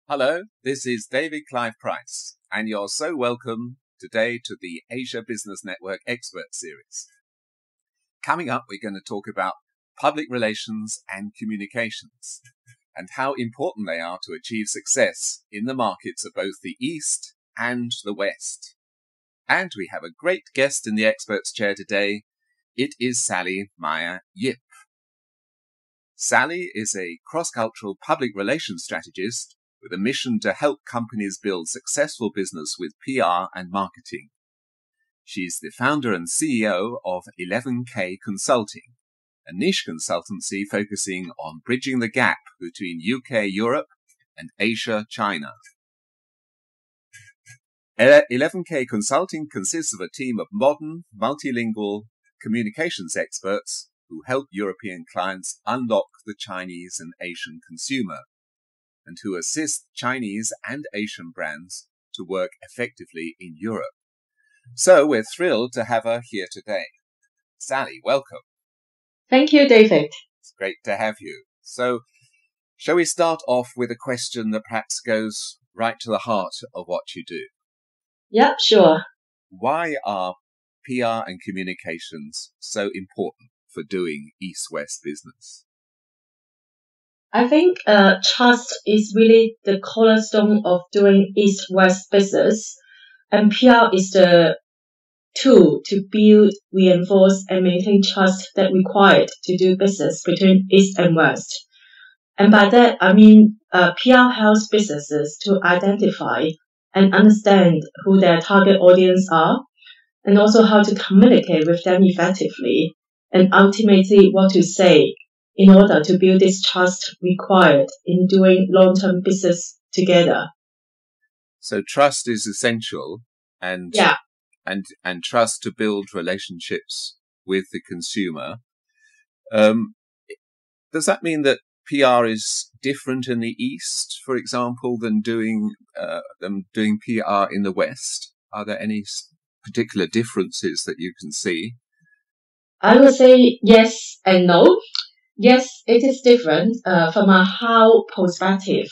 Hello, this is David Clive Price, and you're so welcome today to the Asia Business Network Expert Series. Coming up, we're going to talk about public relations and communications, and how important they are to achieve success in the markets of both the East and the West. And we have a great guest in the experts chair today. It is Sally Meyer Yip. Sally is a cross-cultural public relations strategist with a mission to help companies build successful business with PR and marketing. She's the founder and CEO of 11K Consulting, a niche consultancy focusing on bridging the gap between UK, Europe, and Asia, China. 11K Consulting consists of a team of modern, multilingual communications experts who help European clients unlock the Chinese and Asian consumer, and who assist Chinese and Asian brands to work effectively in Europe. So we're thrilled to have her here today. Sally, welcome. Thank you, David. It's great to have you. So shall we start off with a question that perhaps goes right to the heart of what you do? Yep, sure. Why are PR and communications so important for doing East-West business? I think trust is really the cornerstone of doing East-West business, and PR is the tool to build, reinforce, and maintain trust that required to do business between East and West. And by that, I mean PR helps businesses to identify and understand who their target audience are, and also how to communicate with them effectively, and ultimately what to say in order to build this trust required in doing long-term business together. So trust is essential, and trust to build relationships with the consumer. Does that mean that PR is different in the East, for example, than doing PR in the West? Are there any particular differences that you can see? I would say yes and no. Yes, it is different from a how perspective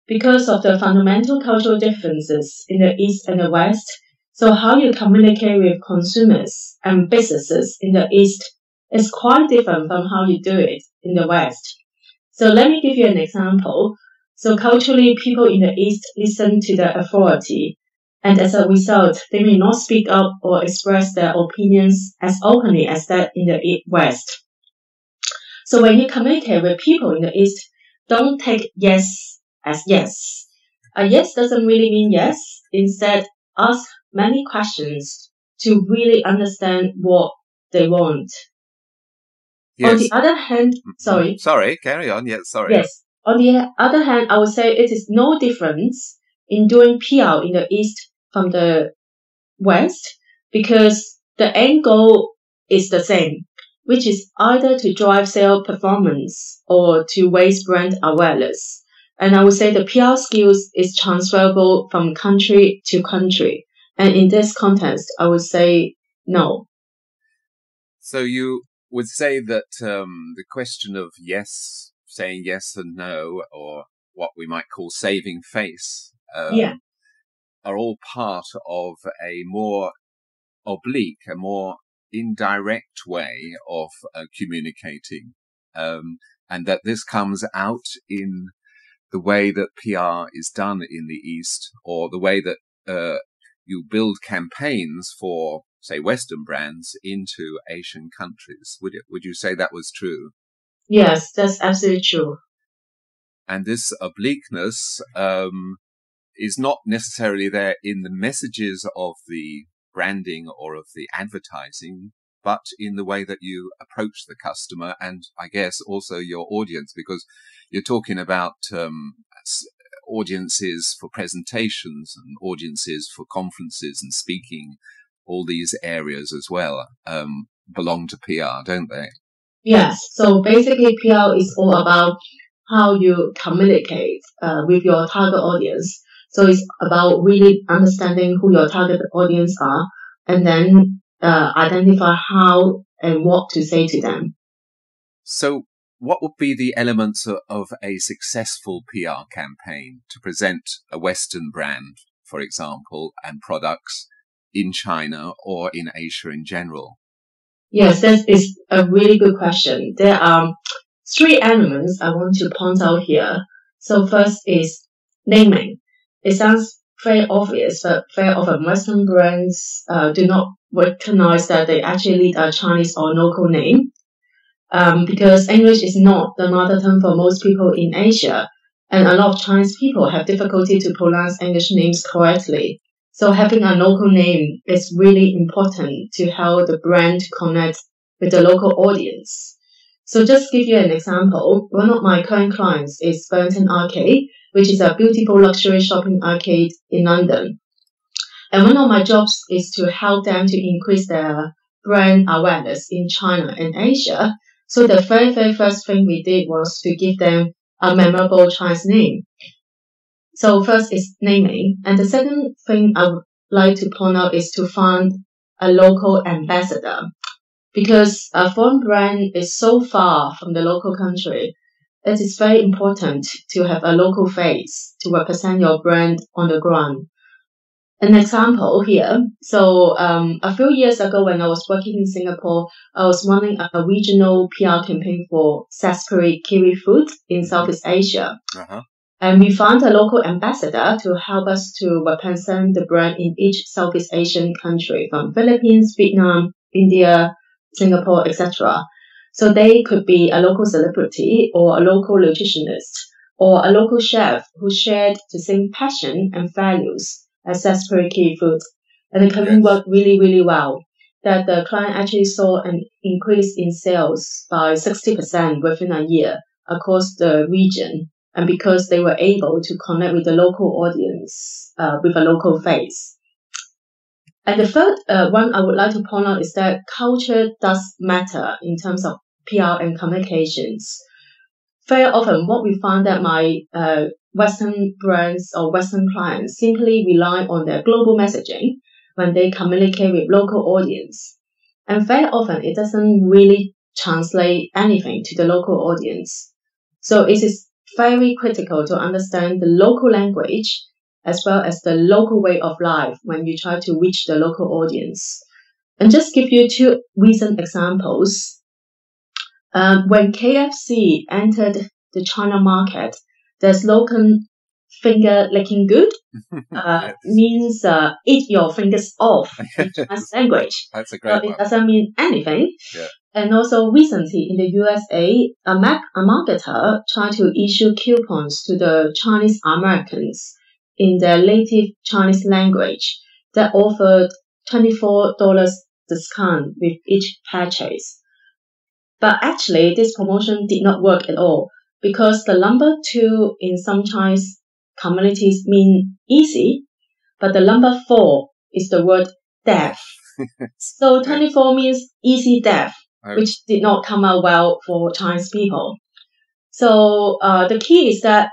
because of the fundamental cultural differences in the East and the West. So how you communicate with consumers and businesses in the East is quite different from how you do it in the West. So let me give you an example. So culturally, people in the East listen to the authority, and as a result, they may not speak up or express their opinions as openly as that in the West. So when you communicate with people in the East, don't take yes as yes. A yes doesn't really mean yes. Instead, ask many questions to really understand what they want. Yes. On the other hand, Sorry, carry on. Yes, sorry. Yes. On the other hand, I would say it is no difference in doing PR in the East from the West because the end goal is the same, which is either to drive sales performance or to raise brand awareness. And I would say the PR skills is transferable from country to country. And in this context, I would say no. So you would say that the question of saying yes and no, or what we might call saving face, are all part of a more oblique, a more indirect way of communicating, and that this comes out in the way that PR is done in the East, or the way that you build campaigns for, say, Western brands into Asian countries. Would you say that was true? Yes, that's absolutely true. And this obliqueness is not necessarily there in the messages of the branding or of the advertising, but in the way that you approach the customer and I guess also your audience, because you're talking about audiences for presentations and audiences for conferences and speaking. All these areas as well belong to PR, don't they? Yes. So basically PR is all about how you communicate with your target audience. So it's about really understanding who your target audience are and then identify how and what to say to them. So what would be the elements of a successful PR campaign to present a Western brand, for example, and products in China or in Asia in general? Yes, that is a really good question. There are three elements I want to point out here. So first is naming. It sounds very obvious, but very often Western brands do not recognize that they actually need a Chinese or local name. Because English is not the mother tongue for most people in Asia, and a lot of Chinese people have difficulty to pronounce English names correctly. So having a local name is really important to help the brand connect with the local audience. So just give you an example, one of my current clients is Burton Arcade, which is a beautiful luxury shopping arcade in London. And one of my jobs is to help them to increase their brand awareness in China and Asia. So the very first thing we did was to give them a memorable Chinese name. So first is naming. And the second thing I would like to point out is to find a local ambassador. Because a foreign brand is so far from the local country, it is very important to have a local face to represent your brand on the ground. An example here. So a few years ago when I was working in Singapore, I was running a regional PR campaign for Sainsbury kiwi food in Southeast Asia. Uh-huh. And we found a local ambassador to help us to represent the brand in each Southeast Asian country from Philippines, Vietnam, India, Singapore, etc. So they could be a local celebrity or a local nutritionist or a local chef who shared the same passion and values as Sainsbury kiwi food. And the campaign worked really, really well. That the client actually saw an increase in sales by 60% within a year across the region. And because they were able to connect with the local audience with a local face. And the third one I would like to point out is that culture does matter in terms of PR and communications. Very often what we find that my Western brands or Western clients simply rely on their global messaging when they communicate with local audience. And very often it doesn't really translate anything to the local audience. So it is very critical to understand the local language as well as the local way of life when you try to reach the local audience. And just give you two recent examples. When KFC entered the China market, the slogan "finger licking good" Yes. means eat your fingers off in Chinese language. That's a great one. It doesn't mean anything. Yeah. And also recently in the USA, a marketer tried to issue coupons to the Chinese Americans in their native Chinese language that offered $24 discount with each purchase. But actually, this promotion did not work at all because the number 2 in some Chinese communities mean easy, but the number 4 is the word deaf. So 24 means easy deaf, which did not come out well for Chinese people. So the key is that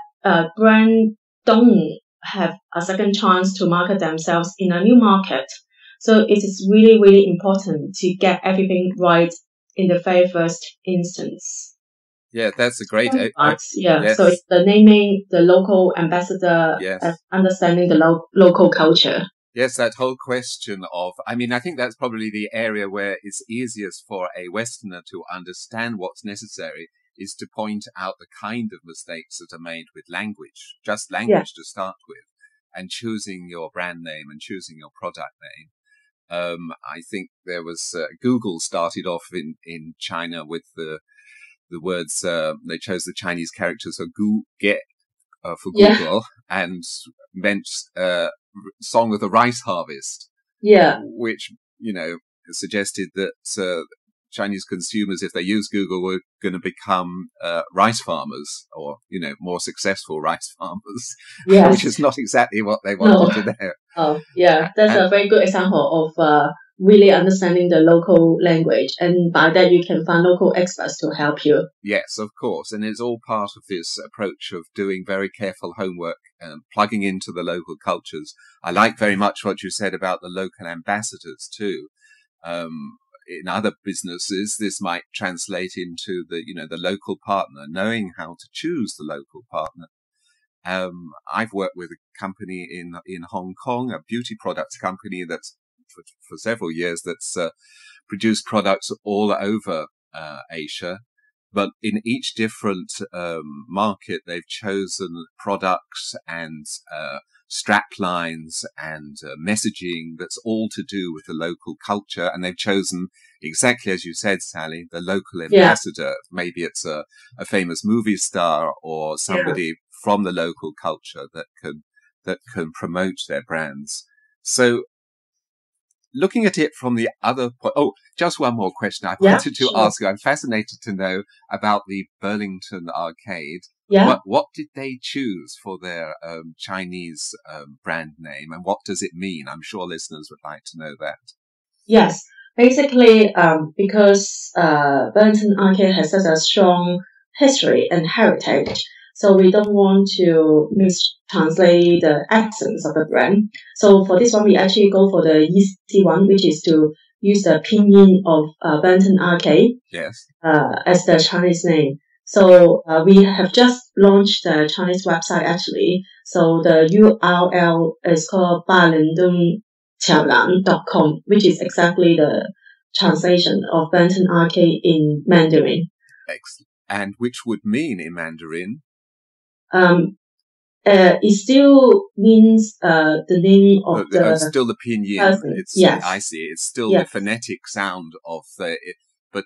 brands don't have a second chance to market themselves in a new market. So it is really, really important to get everything right in the very first instance. Yeah, that's a great... Yes. So it's the naming, the local ambassador, yes. Understanding the local culture. Yes, that whole question of, I mean, I think that's probably the area where it's easiest for a Westerner to understand what's necessary is to point out the kind of mistakes that are made with language, just language to start with, and choosing your brand name and choosing your product name. I think there was, Google started off in China with the words, they chose the Chinese characters for for Google and meant, Song of the Rice Harvest. Yeah. Which, suggested that, Chinese consumers, if they use Google, were going to become rice farmers or, more successful rice farmers, which is not exactly what they wanted to do. Oh, yeah. That's a very good example of really understanding the local language. And by that, you can find local experts to help you. Yes, of course. And it's all part of this approach of doing very careful homework and plugging into the local cultures. I like very much what you said about the local ambassadors too. in other businesses, this might translate into the local partner, knowing how to choose the local partner. I've worked with a company in Hong Kong, a beauty products company that's for several years that's produced products all over Asia. But in each different market, they've chosen products and strap lines and messaging that's all to do with the local culture. And they've chosen, exactly as you said, Sally, the local ambassador. Maybe it's a famous movie star or somebody from the local culture that can promote their brands. So looking at it from the other point, just one more question I wanted to ask you. I'm fascinated to know about the Burlington Arcade. What did they choose for their Chinese brand name, and what does it mean? I'm sure listeners would like to know that. Yes, basically, because Burlington Arcade has such a strong history and heritage, so we don't want to mistranslate the essence of the brand. So for this one, we actually go for the easy one, which is to use the pinyin of Burlington Arcade as the Chinese name. So we have just launched the Chinese website actually. So the URL is called balendong.com, which is exactly the translation of Burlington Arcade in Mandarin. Excellent. And which would mean in Mandarin? It still means the name of still the pinyin. I see. It's still the phonetic sound of the. But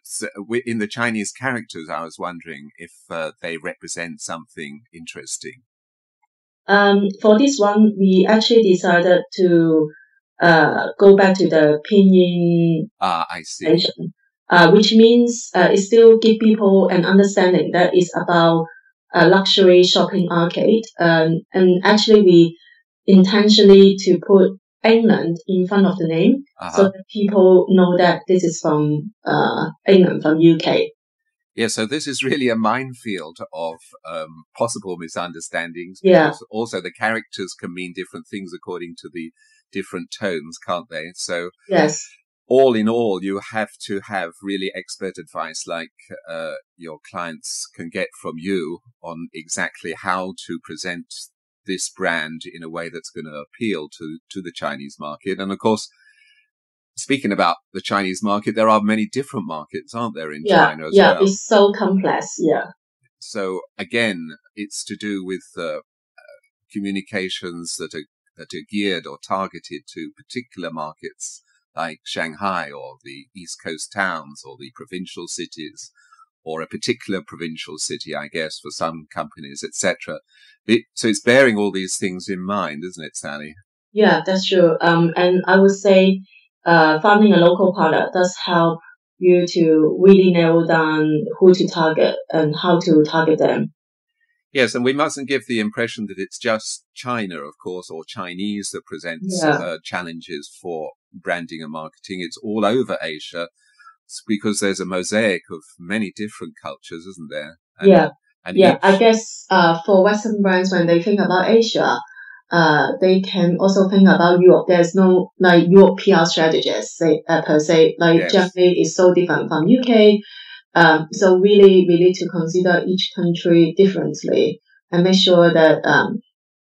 in the Chinese characters, I was wondering if they represent something interesting. For this one, we actually decided to go back to the pinyin. I see. Which means it still give people an understanding that it's about a luxury shopping arcade. And actually, we intentionally to put England in front of the name so that people know that this is from England, from UK. Yeah, so this is really a minefield of possible misunderstandings, because also the characters can mean different things according to the different tones, can't they? So all in all, you have to have really expert advice like your clients can get from you on exactly how to present this brand in a way that's going to appeal to the Chinese market. And of course, speaking about the Chinese market, there are many different markets, aren't there, in China as well? Yeah, it's so complex, So again, it's to do with communications that are geared or targeted to particular markets like Shanghai or the East Coast towns or the provincial cities or a particular provincial city, I guess, for some companies, etc. So it's bearing all these things in mind, isn't it, Sally? Yeah, that's true. And I would say finding a local partner does help you to really narrow down who to target and how to target them. Yes, and we mustn't give the impression that it's just China, of course, or Chinese that presents challenges for branding and marketing. It's all over Asia, because there's a mosaic of many different cultures, isn't there? I guess for Western brands, when they think about Asia, they can also think about Europe. There's no Europe PR strategists per se. Germany is so different from UK. So really, we need to consider each country differently and make sure that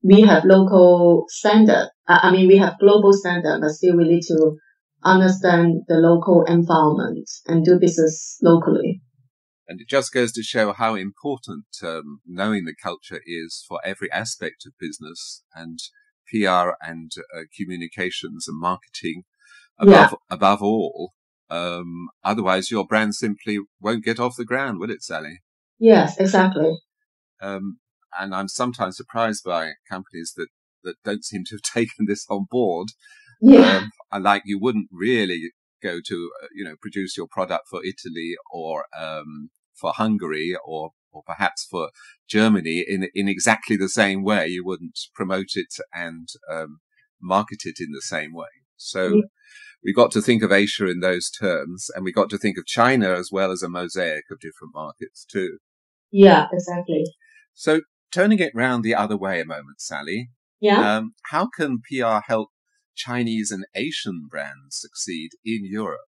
we have local standard. We have global standard, but still we need to understand the local environment and do business locally. And it just goes to show how important knowing the culture is for every aspect of business, and PR and communications and marketing above all. Otherwise, your brand simply won't get off the ground, will it, Sally? Yes, exactly. And I'm sometimes surprised by companies that don't seem to have taken this on board. Like you wouldn't really go to, produce your product for Italy or for Hungary or perhaps for Germany in exactly the same way. You wouldn't promote it and market it in the same way. So we got to think of Asia in those terms, and we got to think of China as well as a mosaic of different markets too. Yeah, exactly. So turning it round the other way a moment, Sally. How can PR help Chinese and Asian brands succeed in Europe?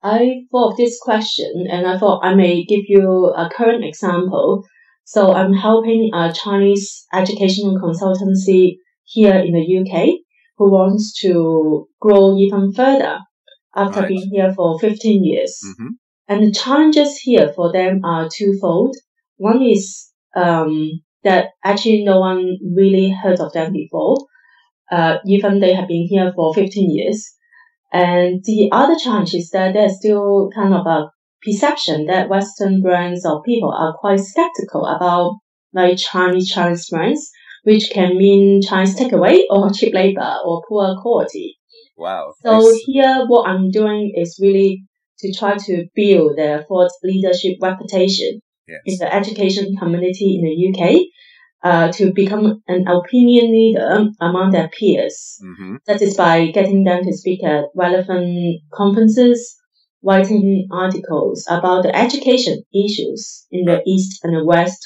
I thought of this question and I thought I may give you a current example. So I'm helping a Chinese educational consultancy here in the UK who wants to grow even further after Right. being here for 15 years. Mm-hmm. And the challenges here for them are twofold. One is that actually no one really heard of them before, even they have been here for 15 years. And the other challenge is that there's still kind of a perception that Western brands or people are quite skeptical about like Chinese brands, which can mean Chinese takeaway or cheap labor or poor quality. Wow. So here, what I'm doing is really to try to build their thought leadership reputation in the education community in the UK. To become an opinion leader among their peers. Mm-hmm. That is by getting them to speak at relevant conferences, writing articles about the education issues in the East and the West,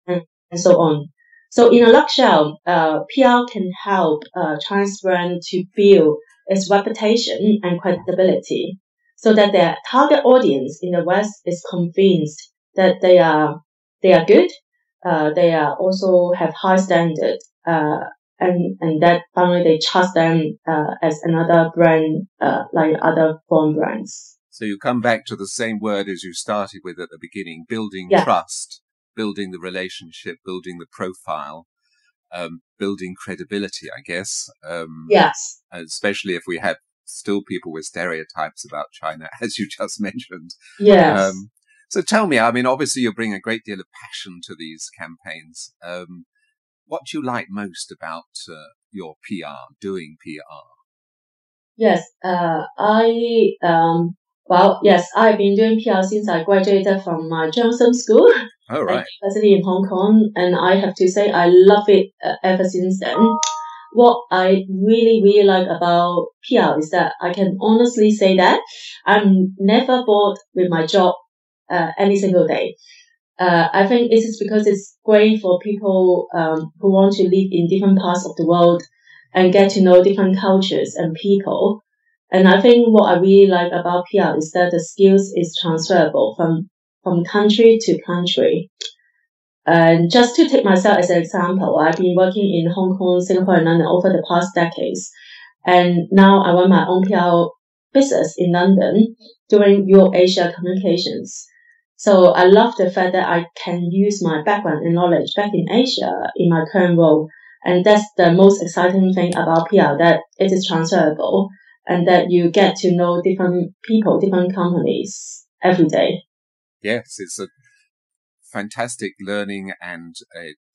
and so on. So in a nutshell, PR can help Chinese brand to build its reputation and credibility so that their target audience in the West is convinced that they are good. They are also have high standard, and that finally they trust them as another brand like other foreign brands. So you come back to the same word as you started with at the beginning, building trust, building the relationship, building the profile, building credibility, I guess. Yes. Especially if we have still people with stereotypes about China, as you just mentioned. Yes. So tell me, I mean, obviously you bring a great deal of passion to these campaigns. What do you like most about your PR, doing PR? Yes, I've been doing PR since I graduated from my journalism school at university in Hong Kong, and I have to say I love it ever since then. What I really, really like about PR is that I can honestly say that I'm never bored with my job any single day. I think it is because it's great for people who want to live in different parts of the world and get to know different cultures and people. And I think what I really like about PR is that the skills is transferable from country to country. And just to take myself as an example, I've been working in Hong Kong, Singapore, and London over the past decades. And now I run my own PR business in London doing Europe-Asia communications. So I love the fact that I can use my background and knowledge back in Asia in my current role. And that's the most exciting thing about PR, that it is transferable and that you get to know different people, different companies every day. Yes, it's a fantastic learning and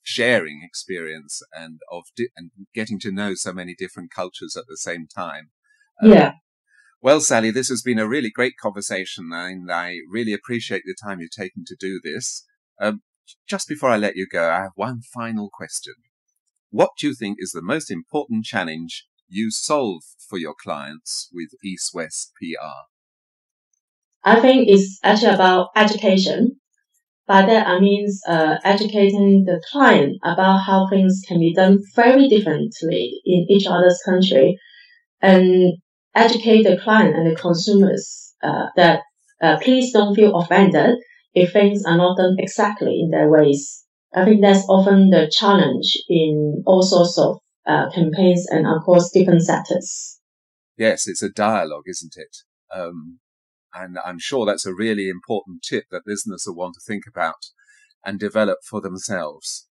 sharing experience and and getting to know so many different cultures at the same time. Well, Sally, this has been a really great conversation, and I really appreciate the time you've taken to do this. Just before I let you go, I have one final question. What do you think is the most important challenge you solve for your clients with East West PR? I think it's actually about education. By that, I mean educating the client about how things can be done very differently in each other's country, and educate the client and the consumers that please don't feel offended if things are not done exactly in their ways. I think that's often the challenge in all sorts of campaigns and, of course, different sectors. Yes, it's a dialogue, isn't it? And I'm sure that's a really important tip that listeners will want to think about and develop for themselves.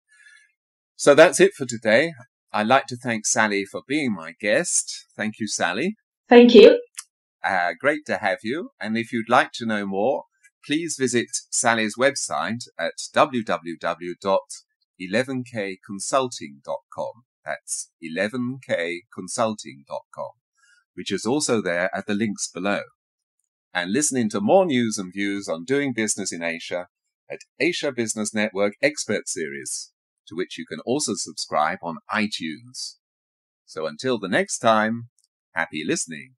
So that's it for today. I'd like to thank Sally for being my guest. Thank you, Sally. Thank you. Great to have you. And if you'd like to know more, please visit Sally's website at www.11kconsulting.com. That's 11kconsulting.com, which is also there at the links below. And listening to more news and views on doing business in Asia at Asia Business Network Expert Series, to which you can also subscribe on iTunes. So until the next time, happy listening.